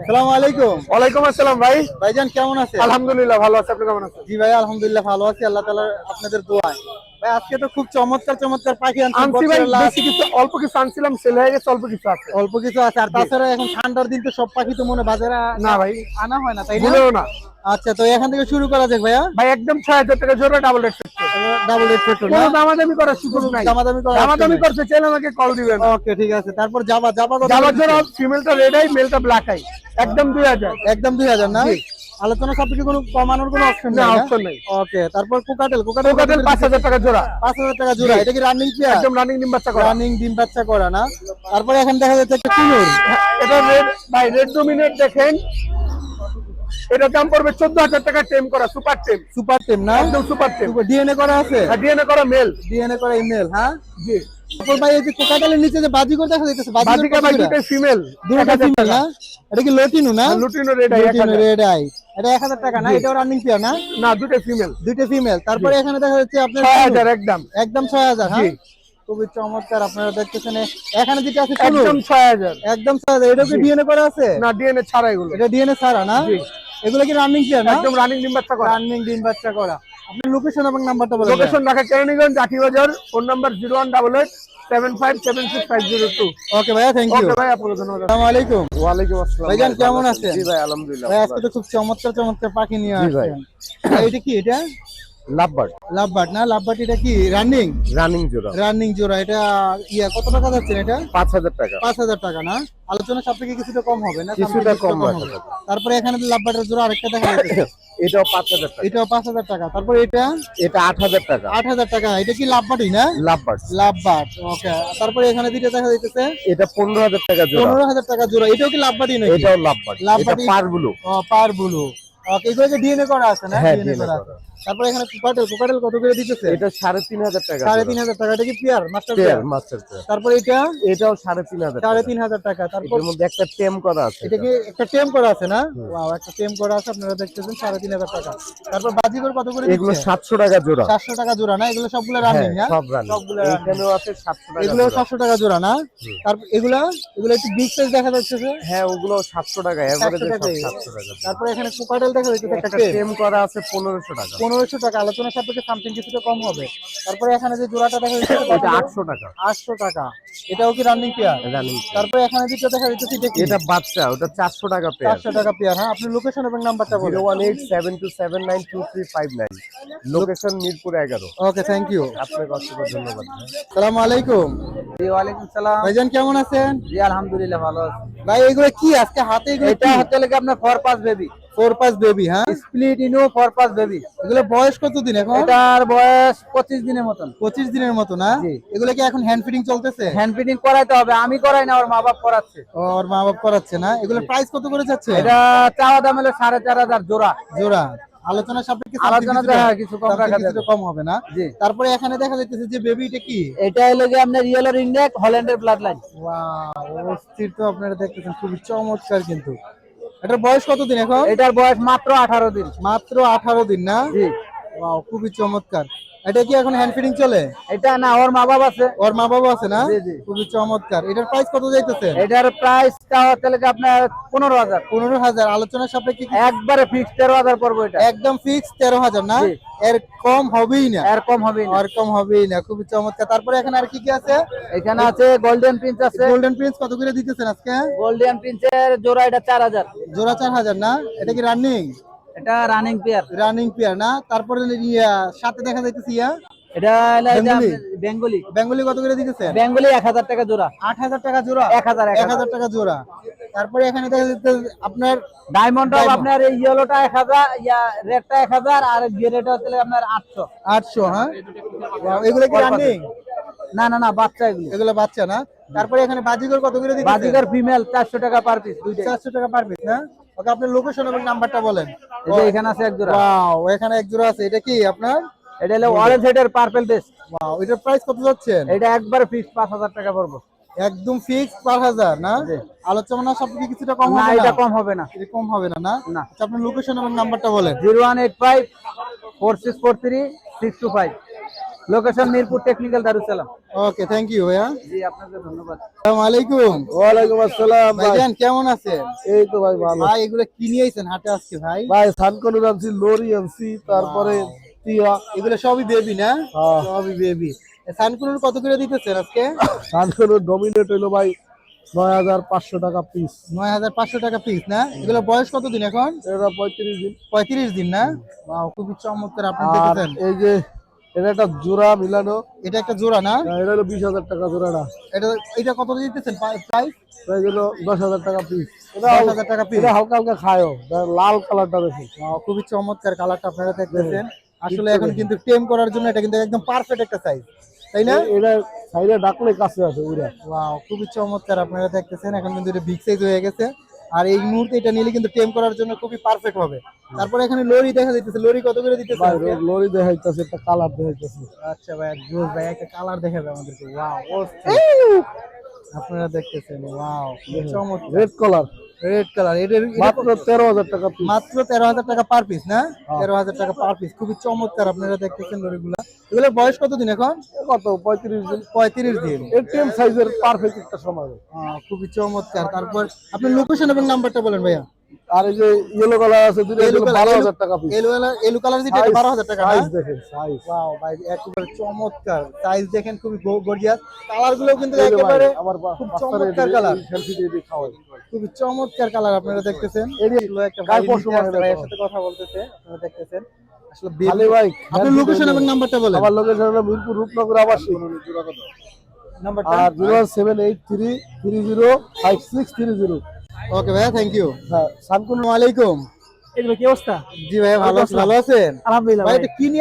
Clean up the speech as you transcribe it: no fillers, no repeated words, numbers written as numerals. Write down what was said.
আসসালামু আলাইকুম। ওয়ালাইকুম আসসালাম ভাই। ভাইজান কেমন আছেন? আলহামদুলিল্লাহ ভালো আছি, আপনি কেমন আছেন? জি ভাই আলহামদুলিল্লাহ ভালো আছি, আল্লাহ তাআলার আপনাদের দোয়ায়। ভাই আজকে তো খুব চমৎকার চমৎকার পাখি আনছেন। আনছি ভাই, বেশি কিছু অল্প কিছু আনছিলাম, সেল হয়ে গেছে, অল্প কিছু আছে। অল্প কিছু আছে, আর তাছাড়া এখন ঠান্ডার দিন তো সব পাখি তো মনে বাজারে না ভাই, আনা হয় না, তাই না? ভুলেও না আচ্ছা, তো এখান থেকে শুরু করা যাক ভাইয়া। ভাই, একদম ৬০০০ টাকা জোড়া double rate. Double rate petrol না? কোনো দামাদামি করার সুযোগ নাই। দামাদামি করতে চাইলে আমাকে কল দিবেন। ওকে ঠিক আছে। তারপর জাবা জাবা কত? জাবার জোড়া ফিমেলটা রেড আই, মেলটা ব্ল্যাক আই, একদম ২০০০। একদম 2000 না? আলোচনা সাপেক্ষে কোনো কমানোর কোনো অপশন না, নাই? অপশন নাই। ওকে, তারপর কোকাটেল ৫০০০ টাকা জোড়া। 5000 টাকা জোড়া। এটা কি রানিং পেয়ার? একদম রানিং ডিম বাচ্চা করা। রানিং ডিম বাচ্চা করা না? তারপরে এখন দেখা যাচ্ছে একটা কুনুর। এটা রেড ভাই, রেড ডোমিনেট দেখেন, এটা দাম পড়বে ১৪০০০ টাকা, টেম করা সুপার টেম। সুপার টেম না? একদম সুপার টেম। ডিএনএ করা আছে? আর ডিএনএ করা মেল। ডিএনএ করা ইমেল, হ্যাঁ জি। তারপর ভাই এই যে কোকাটেলের নিচে যে বাজিকর দেখা যাচ্ছে, বাজিকা ভাই দুটো ফিমেল, দুটো ফিমেল না? এটা কি লটিনো না? Lutino red eye, লটিনো red eye. এটা 1000 টাকা না? এটাও রানিং পেয়ার না? না, দুটো ফিমেল। দুটো ফিমেল। তারপরে এখানে দেখা যাচ্ছে আপনার ৬০০০ একদম। একদম 6000, জি। হ্যাঁ খুবই চমৎকার। আপনারা দেখতেছেন এখানে যেটা আছে একদম ৬০০০। একদম 6000। এটা কি ডিএনএ করা আছে? না, ডিএনএ ছাড়া এগুলো। এটা ডিএনএ ছাড়া না? জি। এগুলো কি রানিং পেয়ার না? একদম রানিং ডিম বাচ্চা করা। রানিং ডিম বাচ্চা করা। আপনার লোকেশন এবং নাম্বারটা বলেন। Location Dhaka Keraniganj Jakibazar, phone number 01887576502। Okay ভাইয়া, থ্যাংক ইউ। ওকে ভাই, আপনাকে ধন্যবাদ। আসসালামু আলাইকুম। ওয়ালাইকুম আসসালাম। ভাইজান কেমন আছেন? জি ভাই, আলহামদুলিল্লাহ। ভাই আজকে তো খুব চমৎকার চমৎকার পাখি নিয়ে জি ভাই। আসছেন। ভাই এটা কি? এটা লাভবার্ড লাভবার্ড না? লাভবার্ড এটা কি রানিং? রানিং জোড়া। রানিং জোড়া। এটা কত টাকা যাচ্ছে এটা? ৫০০০ টাকা। 5000 টাকা না? আলোচনা সাপেক্ষে কিছুটা কম হবে না? কিছুটা কম হবে। তারপরে এখানে লাভবার্ডের জোড়া আরেকটা দেখা যাচ্ছে। এটাও ৫০০০ টাকা। এটাও 5000 টাকা। তারপর এটা এটা ৮০০০ টাকা। 8000 টাকা। এটা কি লাভবার্ডই না? লাভবার্ড। লাভবার্ড। ওকে, তারপরে এখানে দুটো দেখা যাচ্ছে। এটা ১৫০০০ টাকা জোড়া। 15000 টাকা জোড়া। এটাও কি লাভবার্ডই নাকি? এটাও লাভবার্ড। এটা লাভবার্ড পার ব্লু। পার ব্লু। ওকে, এগুলোকে ডিএনএ করা আছে না? হ্যাঁ, ডিএনএ DNA করা করা। আছে। তারপর এখানে কোকাটেল কত করে দিতেছে? এটা ৩৫০০ টাকা। 3500 টাকা। এটা কি pair master pair, pair? Master pair. তারপর এটা এটাও ৩৫০০ টাকা। 3500 টাকা। তারপর এর মধ্যে একটা টেম করা আছে। এটা কি একটা টেম করা আছে না? ওয়াও, একটা টেম করা আছে, আপনারা দেখতেছেন 3500 টাকা। তারপর বাজিকর কত করে এগুলো দিচ্ছে? ৭০০ টাকা জোড়া। 400 টাকা জোড়া না? এগুলো সবগুলো রানিং না? সব রানিং। সবগুলো running। এখানেও আছে ৭০০ টাকা। এগুলো জোড়া। 700 টাকা জোড়া না? তারপর এগুলো একটু বিগ সাইজ দেখা যাচ্ছে যে। হ্যাঁ, ওগুলো ৭০০ টাকা, 700 এভারেজে সব টাকাই। ৭০০ টাকা। তারপর এখানে কোকাটেল দেখা যাচ্ছে একটা একটা টেম। টেম করা আছে ১৫০০ টাকা। 1500 টাকা। আলোচনা সাপেক্ষে সামথিং কিছুটা কম হবে। তারপরে এখানে যে জোড়াটা দেখা যাচ্ছে এটা ৮০০ টাকা। 800 টাকা। এটাও কি রানিং পেয়ার? রানিং। তারপরে এখানে যেটা দেখা যাচ্ছে এটা কি? এটা বাচ্চা, ওটা ৪০০ টাকা পেয়ার। 400 টাকা পেয়ার। হ্যাঁ, আপনি লোকেশন এবং নাম্বারটা বলুন। 01872792359। Location Mirpur ১১। Okay, thank you. আপনাকে অসংখ্য ধন্যবাদ। আসসালামু আলাইকুম। জি ওয়ালাইকুম সালাম। ভাইজান কেমন আছেন? জি আলহামদুলিল্লাহ ভালো আছি। ভাই এগুলো কি আজকে হাতে? এগুলো এটা হচ্ছে লাগে আপনার ফরপাস বেবি, 4 বেবি, হ্যাঁ স্প্লিট ইনো ফরপাস বেবি। এগুলো বয়স কতদিন এখন? এটার বয়স 25 দিনের মতন। 25 দিনের মতো না? জি। এগুলো কি এখন হ্যান্ড ফিডিং চলতেছে? হ্যান্ড ফিডিং করাইতে হবে, আমি করাই না, ওর মা বাপ করাচ্ছে। ওর মা বাবা করাচ্ছে না? এগুলো প্রাইস কত করে যাচ্ছে? এটা চাওয়া দাম হলো 4500 জোড়া। জোড়া। আলোচনা সাপেক্ষে আলোচনাতে হ্যাঁ, কিছু কম রাখা যাবে। কিছুটা কম হবে না? জি। তারপরে এখানে দেখা যাচ্ছে যে বেবি, এটা কি? এটা হলো যে আপনার ইয়েলো রিংনেক হল্যান্ডের ব্লাড লাইন। ওয়াও, অস্থির তো। আপনারা দেখতেছেন খুবই চমৎকার। কিন্তু এটার বয়স কতদিন এখন? এটার বয়স মাত্র 18 দিন। মাত্র 18 দিন না? জি। ওয়াও, খুবই চমৎকার। এটা কি এখন হ্যান্ড ফিডিং চলে? এটা না, ওর মা বাপ আছে। ওর মা বাবা আছে না? জি, জি। খুবই চমৎকার। এটার প্রাইস কত যাইতেছে? এটার প্রাইসটা হচ্ছে লাগে আপনার 15000। 15000। আলোচনা সাপেক্ষে একবারে ফিক্স 13000 পড়বে এটা। একদম ফিক্স 13000 না? জি। এর কম হবেই না? এর কম হবে না। আর কম হবেই না। খুবই চমৎকার। তারপরে এখানে আর কি কি আছে? এখানে আছে গোল্ডেন প্রিন্স আছে। গোল্ডেন প্রিন্স কত করে দিতেছেন আজকে? গোল্ডেন প্রিন্সের জোড়া এটা 4000। জোড়া 4000 না? এটা কি রানিং? এটা রানিং পেয়ার। রানিং পেয়ার না? তারপরে সাথে দেখা যাইতেছে এটা হলো যে বেঙ্গলি? বেঙ্গলি। বেঙ্গলি কত করে দিতেছেন? বেঙ্গলি 1000 টাকা জোড়া। 8000 টাকা জোড়া? 1000 টাকা জোড়া। তারপরে এখানে দেখা যাচ্ছে আপনার ডায়মন্ড আপনার এই ইয়েলোটা 1000, রেডটা 1000, আর গ্রেটা হচ্ছে আপনার 800। 800, হ্যাঁ এগুলো কি রানিং? না না না, বাচ্চা এগুলো। এগুলো বাচ্চা না? তারপরে এখানে বাজিগর কত করে দিতেছেন? বাজিকার ফিমেল 400 টাকা পার পিস, দুইটাই। 400 টাকা পার পিস না? ওকে, আপনার লোকেশন এবং নাম্বারটা বলেন। এই যে এখানে আছে এক জোড়া। ওয়াও, এখানে এক জোড়া আছে। এটা কি আপনার? এটা হলো অরেঞ্জ হেডের পার্পল বেস। ওয়াও, এটার প্রাইস কত যাচ্ছেন? এটা একবার ফিক্স 5000 টাকা পড়বে। একদম ফিক্স 5000 না? জি। আলোচনা সবকিছু কিছুটা কম না, হবে না? এটা কম হবে না। এটা কম হবে না? না। আচ্ছা, আপনার লোকেশন এবং নাম্বারটা বলেন। 0185 4643 625। Location Mirpur technical Darussalam. Okay, thank you ভাইয়া। জি আপনাকে ধন্যবাদ। আসসালামু আলাইকুম। ওয়ালাইকুম আসসালাম ভাই। ভাইজান কেমন আছেন? এই তো ভাই ভালো। ভাই এগুলো কি নিয়ে আইছেন হাটে আজকে ভাই? ভাই সানকনুর আনছি, লরি আনছি, তারপরে টিয়া। এগুলো সবই বেবি না? হ্যাঁ। সবই বেবি। সানকুনুর কত করে দিতেছেন আজকে? সানকনুর ডমিনেট হইলো ভাই ৯,৫০০ টাকা পিস। ৯,৫০০ টাকা পিস না? এগুলো বয়স কত দিন এখন? এটা ৩৫ দিন। 35 দিন না? ওয়াও, খুবই চমৎকার। আপনি আর দেখতেছেন এই যে এটা একটা জোড়া মিলানো, এটা একটা জোড়া না? এটা হলো 20,০০০ টাকা জোড়াটা। এটা কত দিতেছেন প্রাইস? প্রাইস হলো 10,০০০ টাকা পিস। 10,000 টাকা পিস। এটা হালকা হালকা খায়ও, লাল কালারটা দেখুন। খুবই চমৎকার কালারটা আপনারা দেখতেছেন। আসলে এখন কিন্তু টেম করার জন্য এটা কিন্তু একদম পারফেক্ট একটা সাইজ, তাই না? এটা সাইডে ডাকলে কাছে আছে উড়া। ওয়াও, খুবই চমৎকার আপনারা দেখতেছেন। এখন কিন্তু এটা বিগ সাইজ হয়ে গেছে, আর এই মুহূর্তে এটা নিলে কিন্তু টেম করার জন্য খুবই পারফেক্ট হবে। তারপরে এখানে লরি দেখা যাইতেছে, লরি কত করে দিতেছে? ভাই লরি দেখাইতেছে, একটা কালার দেখাইতেছে। আচ্ছা ভাই, জোস ভাই, একটা কালার দেখাবে আমাদেরকে। ওয়াও, আপনারা দেখতেছেন। ওয়াও, চমৎকার। Red colour, red colour. এটার মাত্র 13,০০০ টাকা পিস। মাত্র 13,000 টাকা পার পিস না? 13,000 টাকা পার পিস। খুবই চমৎকার আপনারা দেখতেছেন লরিগুলা। এগুলোর বয়স কত দিন এখন? কত 35 দিন। 35 দিন। এটিএম সাইজের পারফেক্ট একটা সময়। খুবই চমৎকার। তারপর আপনার লোকেশন এবং নাম্বারটা বলেন ভাইয়া। আর এই যে ইয়েলো কালার আছে দুটো, 12,০০০ টাকা পিস। এলু কালার যেটা, এটা 12,000 টাকা না? সাইজ দেখেন, সাইজ। ওয়াও ভাই, একেবারে চমৎকার সাইজ দেখেন, খুবই গর্জিয়াস। কালার গুলো কিন্তু একেবারে আমার খুব চমৎকার কালার, সেলফি দিয়ে দিয়ে খাওয়াই। খুবই চমৎকার কালার আপনারা দেখতেছেন। এগুলো একটা গায়ে ভাই পশম নিচে আছে, মানে ভাইয়ের দেখো। সাথে কথা বলতেছে, আপনারা দেখতেছেন। আসলে খালি ভাই আপনার লোকেশন এবং নাম্বারটা বলেন। আমার লোকেশন হলো মিরপুর রূপনগর আবাসিক। নাম্বারটা? আর 07833056330। ওকে ভাইয়া, থ্যাংক ইউ। হ্যাঁ, সানকুন। আসসালামু আলাইকুম। এগুলো কি অবস্থা? জি ভাইয়া, ভালো আছেন? আলহামদুলিল্লাহ ভাই এটা কি নিয়ে